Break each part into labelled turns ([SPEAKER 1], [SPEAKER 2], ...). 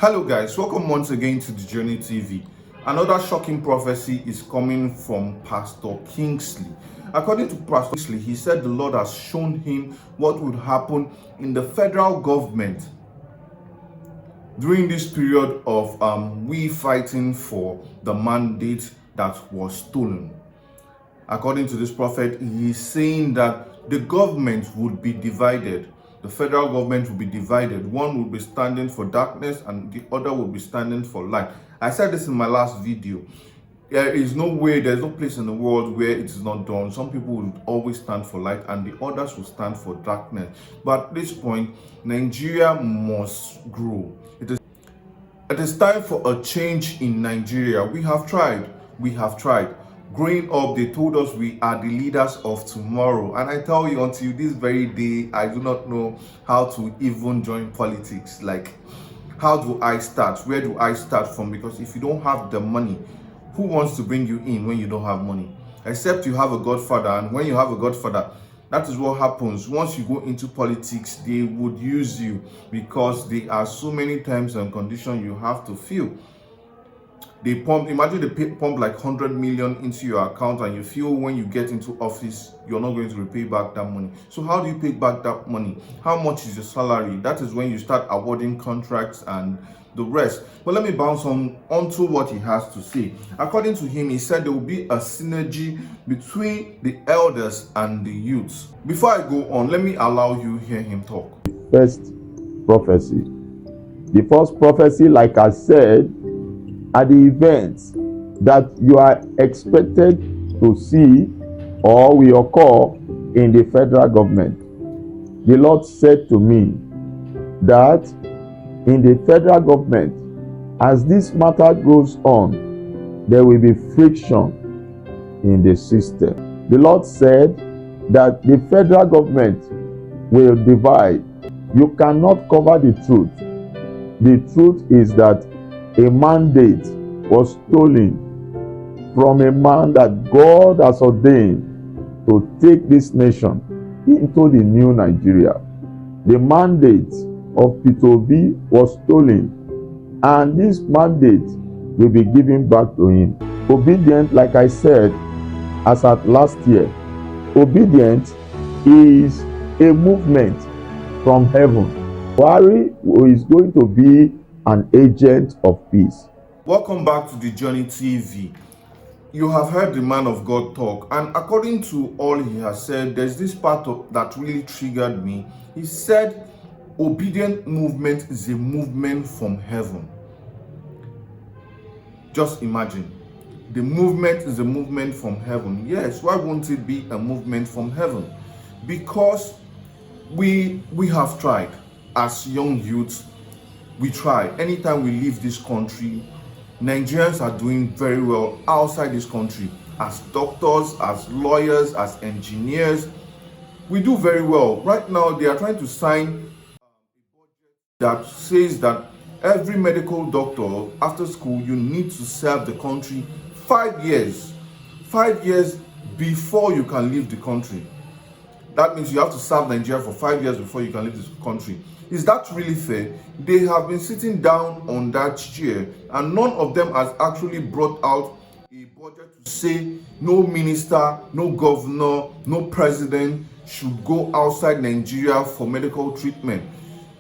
[SPEAKER 1] Hello guys, welcome once again to the Journey TV. Another shocking prophecy is coming from Pastor Kingsley. According to Pastor Kingsley, he said the Lord has shown him what would happen in the federal government during this period of we fighting for the mandate that was stolen. According to this prophet, he is saying that the government would be divided. The federal government will be divided. One will be standing for darkness and the other will be standing for light. I said this in my last video. There is no way, there's no place in the world where it is not done. Some people will always stand for light and the others will stand for darkness. But at this point, Nigeria must grow. It is time for a change in Nigeria. We have tried. Growing up, they told us we are the leaders of tomorrow. And I tell you, until this very day, I do not know how to even join politics. Like, how do I start? Where do I start from? Because if you don't have the money, who wants to bring you in when you don't have money? Except you have a godfather. And when you have a godfather, that is what happens. Once you go into politics, they would use you because there are so many terms and conditions you have to fill. Imagine they pump like 100 million into your account and you feel when you get into office, you're not going to repay back that money. So how do you pay back that money? How much is your salary? That is when you start awarding contracts and the rest. But let me bounce onto what he has to say. According to him, he said there will be a synergy between the elders and the youths. Before I go on, let me allow you hear him talk.
[SPEAKER 2] First prophecy. The first prophecy, like I said, are the events that you are expected to see or will occur in the federal government. The Lord said to me that in the federal government, as this matter goes on, there will be friction in the system. The Lord said that the federal government will divide. You cannot cover the truth. The truth is that a mandate was stolen from a man that God has ordained to take this nation into the new Nigeria. The mandate of P2B was stolen, and this mandate will be given back to him. Obedient, like I said, as at last year, obedient is a movement from heaven. Buhari is going to be an agent of peace.
[SPEAKER 1] Welcome back to the Journey TV. You have heard the man of God talk, and according to all he has said, there's this part that really triggered me. He said obedient movement is a movement from heaven. Just imagine, the movement is a movement from heaven. Yes, why won't it be a movement from heaven? Because we have tried as young youths. We try. Anytime we leave this country, Nigerians are doing very well outside this country. As doctors, as lawyers, as engineers, we do very well. Right now, they are trying to sign a budget that says that every medical doctor after school, you need to serve the country 5 years. 5 years before you can leave the country. That means you have to serve Nigeria for 5 years before you can leave this country. Is that really fair? They have been sitting down on that chair and none of them has actually brought out a budget to say no minister, no governor, no president should go outside Nigeria for medical treatment.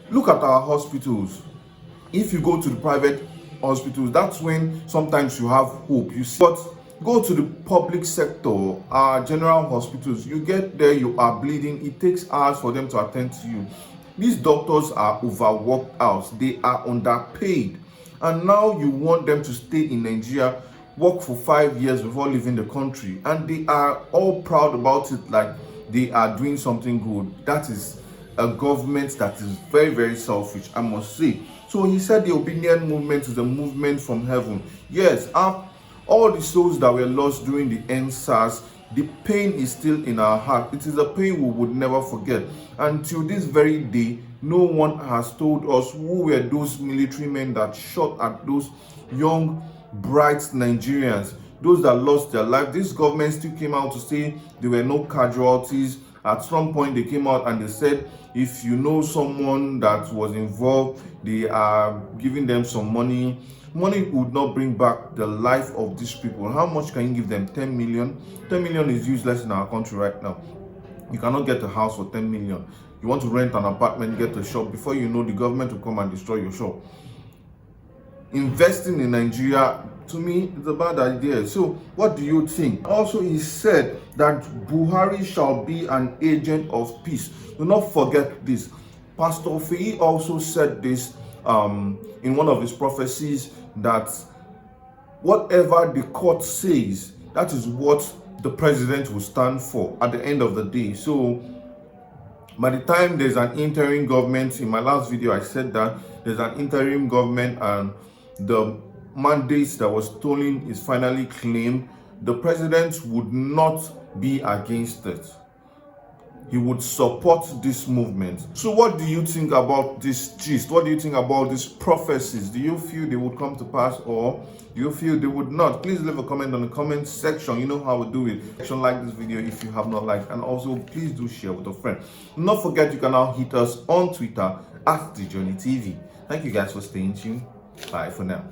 [SPEAKER 1] Look at our hospitals. If you go to the private hospitals, that's when sometimes you have hope. You see, but go to the public sector, general hospitals, you get there, you are bleeding, it takes hours for them to attend to you. These doctors are overworked out, they are underpaid, and now you want them to stay in Nigeria, work for 5 years before leaving the country, and they are all proud about it like they are doing something good. That is a government that is very, very selfish, I must say. So he said the obedient movement is a movement from heaven. Yes, all the souls that were lost during the EndSARS, the pain is still in our heart. It is a pain we would never forget. Until this very day, no one has told us who were those military men that shot at those young, bright Nigerians, those that lost their life. This government still came out to say there were no casualties At some point, they came out and they said, if you know someone that was involved, they are giving them some money. Money would not bring back the life of these people. How much can you give them? 10 million? 10 million is useless in our country right now. You cannot get a house for 10 million. You want to rent an apartment, get a shop. Before you know, the government will come and destroy your shop. Investing in Nigeria, to me, is a bad idea. So what do you think? Also, he said that Buhari shall be an agent of peace. Do not forget this. Pastor Okwuwe also said this in one of his prophecies, that whatever the court says, that is what the president will stand for at the end of the day. So by the time there's an interim government, in my last video I said that there's an interim government and the mandate that was stolen is finally claimed, the president would not be against it. He would support this movement. So what do you think about this gist? What do you think about these prophecies? Do you feel they would come to pass, or do you feel they would not? Please leave a comment on the comment section. You know how we do it. Like this video if you have not liked, and also please do share with a friend. Do not forget you can now hit us on Twitter at The Journey TV. Thank you guys for staying tuned. Bye for now.